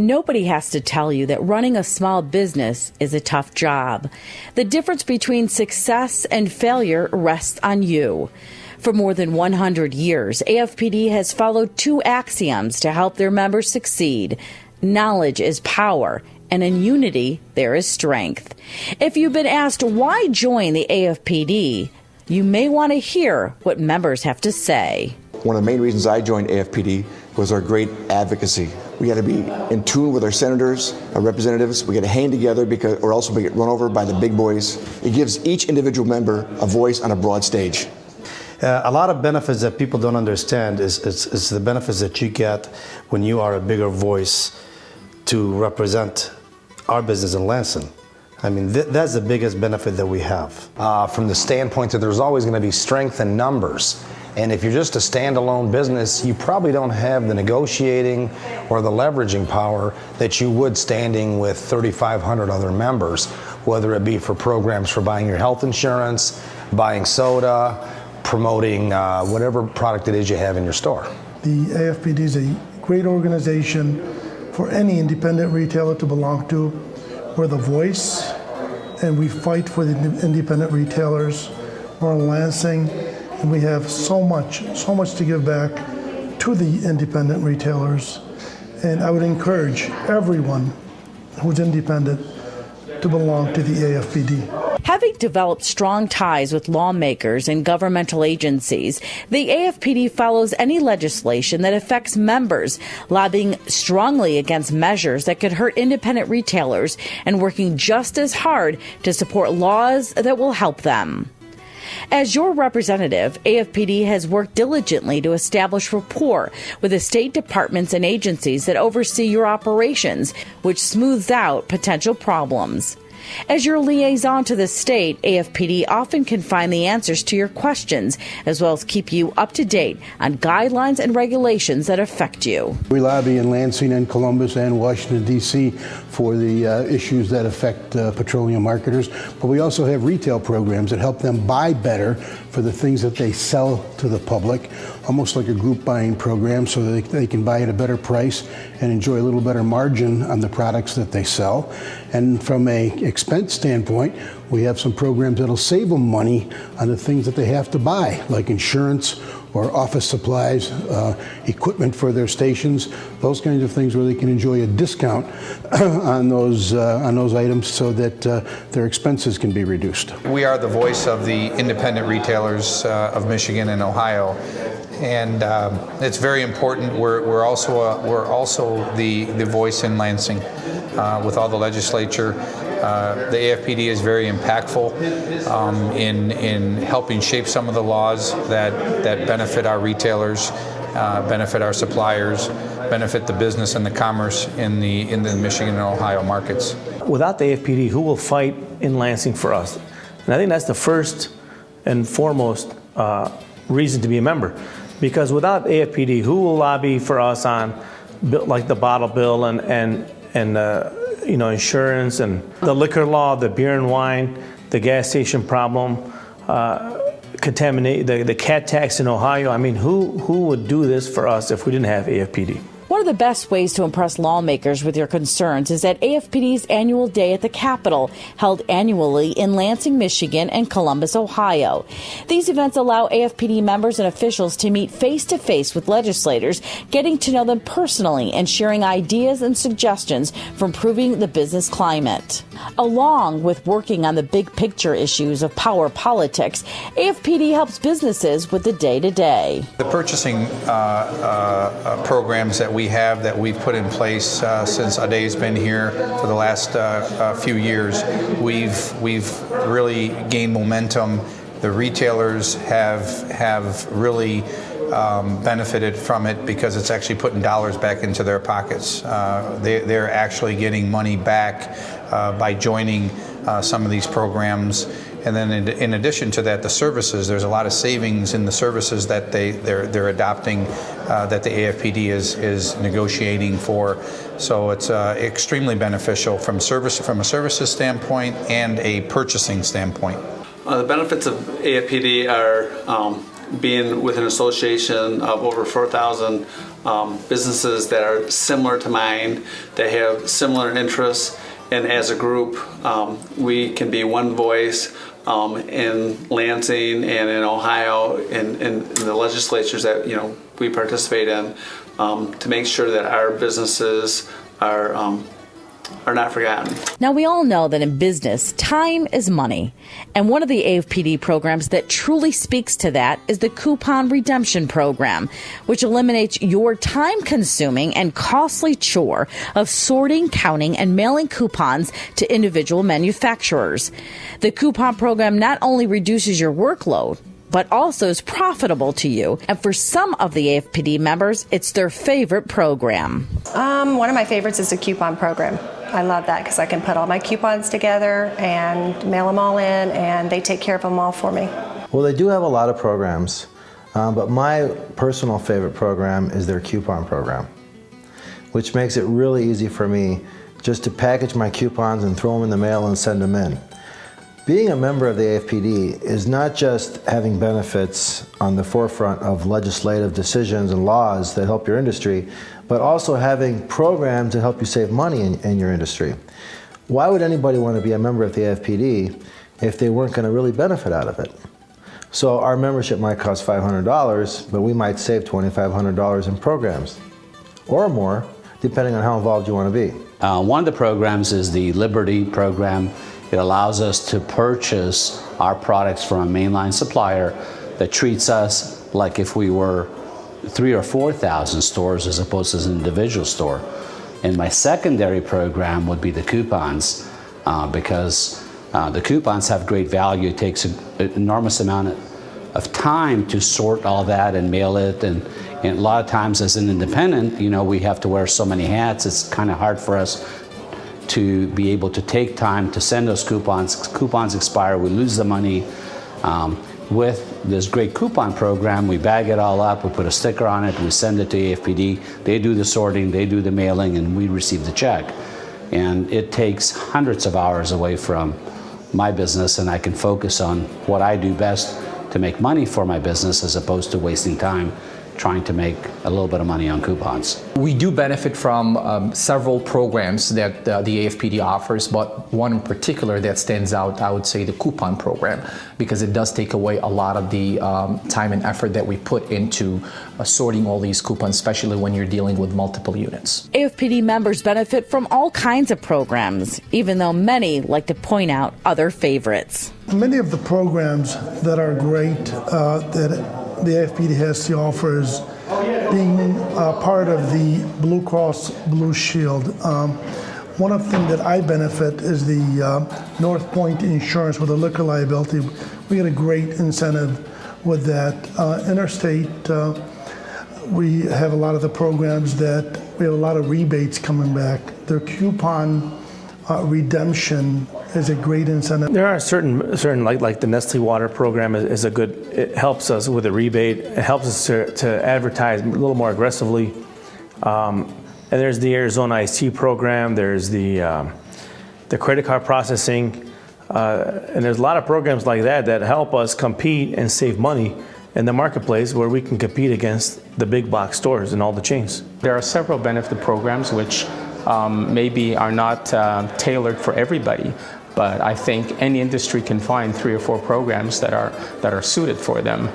Nobody has to tell you that running a small business is a tough job. The difference between success and failure rests on you. For more than 100 years, AFPD has followed two axioms to help their members succeed. Knowledge is power, and in unity, there is strength. If you've been asked why join the AFPD, you may want to hear what members have to say. One of the main reasons I joined AFPD was our great advocacy. We got to be in tune with our senators, our representatives. We got to hang together or else we get run over by the big boys. It gives each individual member a voice on a broad stage. A lot of benefits that people don't understand is the benefits that you get when you are a bigger voice to represent our business in Lansing. I mean, that's the biggest benefit that we have. From the standpoint that there's always going to be strength in numbers. And if you're just a standalone business, you probably don't have the negotiating or the leveraging power that you would standing with 3,500 other members, whether it be for programs for buying your health insurance, buying soda, promoting whatever product it is you have in your store. The AFPD is a great organization for any independent retailer to belong to. We're the voice, and we fight for the independent retailers. We're in Lansing, and we have so much to give back to the independent retailers. And I would encourage everyone who's independent to belong to the AFPD. Having developed strong ties with lawmakers and governmental agencies, the AFPD follows any legislation that affects members, lobbying strongly against measures that could hurt independent retailers and working just as hard to support laws that will help them. As your representative, AFPD has worked diligently to establish rapport with the state departments and agencies that oversee your operations, which smooths out potential problems. As your liaison to the state, AFPD often can find the answers to your questions, as well as keep you up to date on guidelines and regulations that affect you. We lobby in Lansing and Columbus and Washington, D.C. for the issues that affect petroleum marketers, but we also have retail programs that help them buy better for the things that they sell to the public, almost like a group buying program so that they can buy at a better price and enjoy a little better margin on the products that they sell. And from an expense standpoint, we have some programs that'll save them money on the things that they have to buy, like insurance or office supplies, equipment for their stations, those kinds of things where they can enjoy a discount on those items so that their expenses can be reduced. We are the voice of the independent retailers of Michigan and Ohio, and it's very important. We're also the voice in Lansing with all the legislature. The AFPD is very impactful in helping shape some of the laws that benefit our retailers, benefit our suppliers, benefit the business and the commerce in the Michigan and Ohio markets. Without the AFPD, who will fight in Lansing for us? And I think that's the first and foremost reason to be a member. Because without AFPD, who will lobby for us on like the bottle bill and insurance and the liquor law, the beer and wine, the gas station problem, the cat tax in Ohio? I mean, who would do this for us if we didn't have AFPD? One of the best ways to impress lawmakers with your concerns is at AFPD's annual day at the Capitol, held annually in Lansing, Michigan, and Columbus, Ohio. These events allow AFPD members and officials to meet face-to-face with legislators, getting to know them personally and sharing ideas and suggestions for improving the business climate. Along with working on the big picture issues of power politics, AFPD helps businesses with the day-to-day. The purchasing programs that we've put in place since Ade's been here for the last few years, we've really gained momentum. The retailers have really benefited from it because it's actually putting dollars back into their pockets. They're actually getting money back by joining some of these programs. And then in addition to that, the services, there's a lot of savings in the services that they're adopting that the AFPD is negotiating for. So it's extremely beneficial from a services standpoint and a purchasing standpoint. The benefits of AFPD are being with an association of over 4,000 businesses that are similar to mine, that have similar interests, and as a group, we can be one voice in Lansing and in Ohio and in the legislatures that we participate in to make sure that our businesses are not forgotten. Now, we all know that in business, time is money. And one of the AFPD programs that truly speaks to that is the Coupon Redemption Program, which eliminates your time-consuming and costly chore of sorting, counting, and mailing coupons to individual manufacturers. The coupon program not only reduces your workload, but also is profitable to you. And for some of the AFPD members, it's their favorite program. One of my favorites is the coupon program. I love that because I can put all my coupons together and mail them all in, and they take care of them all for me. Well, they do have a lot of programs, but my personal favorite program is their coupon program, which makes it really easy for me just to package my coupons and throw them in the mail and send them in. Being a member of the AFPD is not just having benefits on the forefront of legislative decisions and laws that help your industry, but also having programs that help you save money in your industry. Why would anybody want to be a member of the AFPD if they weren't going to really benefit out of it? So our membership might cost $500, but we might save $2,500 in programs or more, depending on how involved you want to be. One of the programs is the Liberty program. It allows us to purchase our products from a mainline supplier that treats us like if we were 3,000 or 4,000 stores as opposed to an individual store. And my secondary program would be the coupons because the coupons have great value. It takes an enormous amount of time to sort all that and mail it. And a lot of times as an independent, we have to wear so many hats. It's kind of hard for us to be able to take time to send those coupons. Coupons expire, we lose the money. With this great coupon program, we bag it all up, we put a sticker on it, we send it to AFPD, they do the sorting, they do the mailing, and we receive the check. And it takes hundreds of hours away from my business, and I can focus on what I do best to make money for my business as opposed to wasting time trying to make a little bit of money on coupons. We do benefit from several programs that the AFPD offers, but one in particular that stands out, I would say the coupon program, because it does take away a lot of the time and effort that we put into sorting all these coupons, especially when you're dealing with multiple units. AFPD members benefit from all kinds of programs, even though many like to point out other favorites. Many of the programs that are great that the AFPD has to offer is being part of the Blue Cross Blue Shield. One of the things that I benefit is the North Point insurance with the liquor liability. We get a great incentive with that. Interstate, we have a lot of the programs that we have a lot of rebates coming back. Their coupon redemption is a great incentive. There are certain like the Nestle Water program is a good. It helps us with a rebate. It helps us to advertise a little more aggressively. And there's the Arizona Iced Tea program. There's the credit card processing, and there's a lot of programs like that help us compete and save money in the marketplace where we can compete against the big box stores and all the chains. There are several benefit programs which maybe are not tailored for everybody, but I think any industry can find 3 or 4 programs that are suited for them.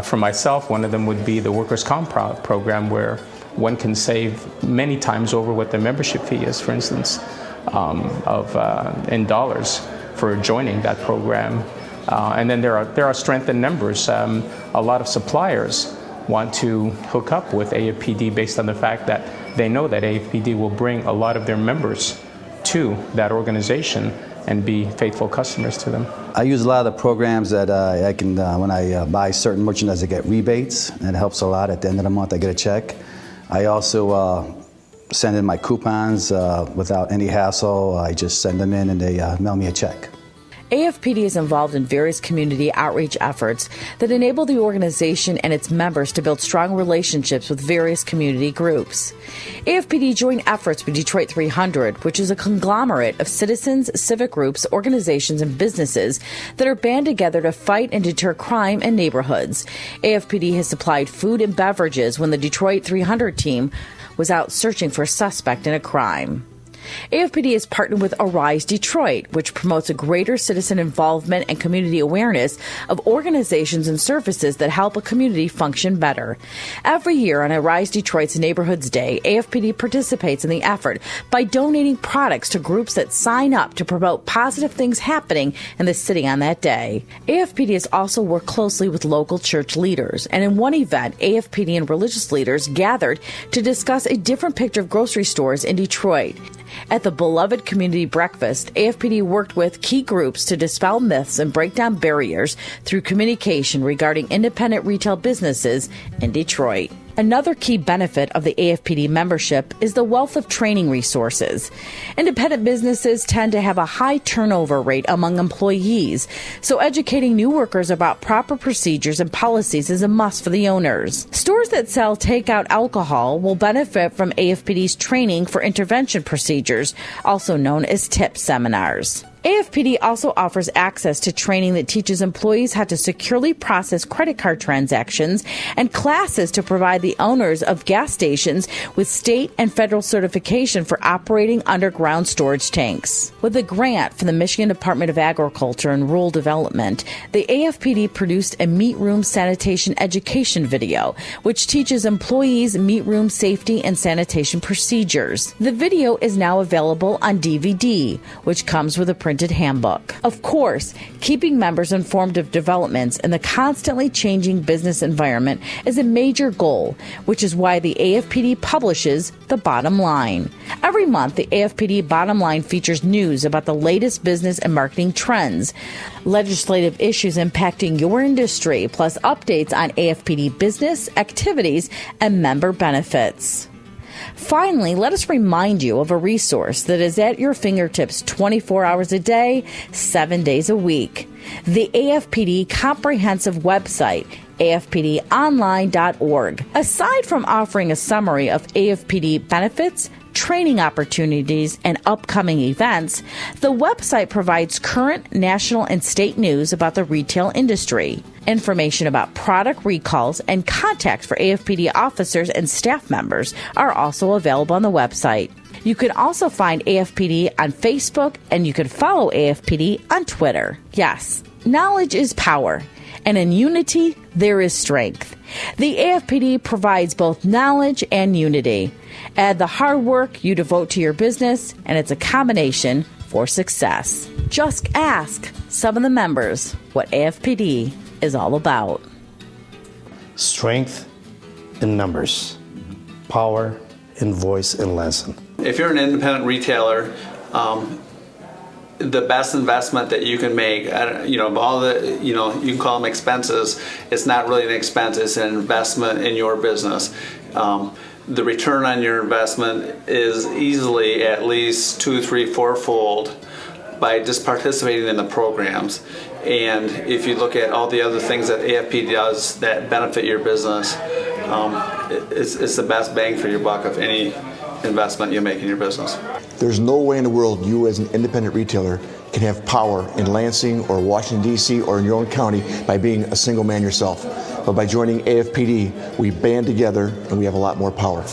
For myself, one of them would be the workers' comp program, where one can save many times over what the membership fee is, for instance, in dollars for joining that program. And then there are strengthened members. A lot of suppliers want to hook up with AFPD based on the fact that they know that AFPD will bring a lot of their members to that organization and be faithful customers to them. I use a lot of the programs that I can, when I buy certain merchandise, I get rebates, and it helps a lot. At the end of the month, I get a check. I also send in my coupons without any hassle. I just send them in and they mail me a check. AFPD is involved in various community outreach efforts that enable the organization and its members to build strong relationships with various community groups. AFPD joined efforts with Detroit 300, which is a conglomerate of citizens, civic groups, organizations, and businesses that are band together to fight and deter crime in neighborhoods. AFPD has supplied food and beverages when the Detroit 300 team was out searching for a suspect in a crime. AFPD has partnered with Arise Detroit, which promotes a greater citizen involvement and community awareness of organizations and services that help a community function better. Every year on Arise Detroit's Neighborhoods Day, AFPD participates in the effort by donating products to groups that sign up to promote positive things happening in the city on that day. AFPD has also worked closely with local church leaders, and in one event, AFPD and religious leaders gathered to discuss a different picture of grocery stores in Detroit. At the beloved community breakfast, AFPD worked with key groups to dispel myths and break down barriers through communication regarding independent retail businesses in Detroit. Another key benefit of the AFPD membership is the wealth of training resources. Independent businesses tend to have a high turnover rate among employees, so educating new workers about proper procedures and policies is a must for the owners. Stores that sell takeout alcohol will benefit from AFPD's training for intervention procedures, also known as TIP seminars. AFPD also offers access to training that teaches employees how to securely process credit card transactions and classes to provide the owners of gas stations with state and federal certification for operating underground storage tanks. With a grant from the Michigan Department of Agriculture and Rural Development, the AFPD produced a meat room sanitation education video, which teaches employees meat room safety and sanitation procedures. The video is now available on DVD, which comes with a printed handbook. Of course, keeping members informed of developments in the constantly changing business environment is a major goal, which is why the AFPD publishes The Bottom Line. Every month, the AFPD Bottom Line features news about the latest business and marketing trends, legislative issues impacting your industry, plus updates on AFPD business, activities, and member benefits. Finally, let us remind you of a resource that is at your fingertips 24 hours a day, 7 days a week. The AFPD comprehensive website, afpdonline.org. Aside from offering a summary of AFPD benefits, training opportunities, and upcoming events, the website provides current national and state news about the retail industry. Information about product recalls and contact for AFPD officers and staff members are also available on the website. You can also find AFPD on Facebook, and you can follow AFPD on Twitter. Yes, knowledge is power, and in unity, there is strength. The AFPD provides both knowledge and unity. Add the hard work you devote to your business, and it's a combination for success. Just ask some of the members what AFPD is all about. Strength in numbers, power in voice in Lansing. If you're an independent retailer, the best investment that you can make, of all the, you can call them expenses, it's not really an expense, it's an investment in your business. The return on your investment is easily at least 2, 3, 4-fold by just participating in the programs. And if you look at all the other things that AFPD does that benefit your business, it's the best bang for your buck of any investment you make in your business. There's no way in the world you as an independent retailer can have power in Lansing or Washington, D.C. or in your own county by being a single man yourself. But by joining AFPD, we band together and we have a lot more power.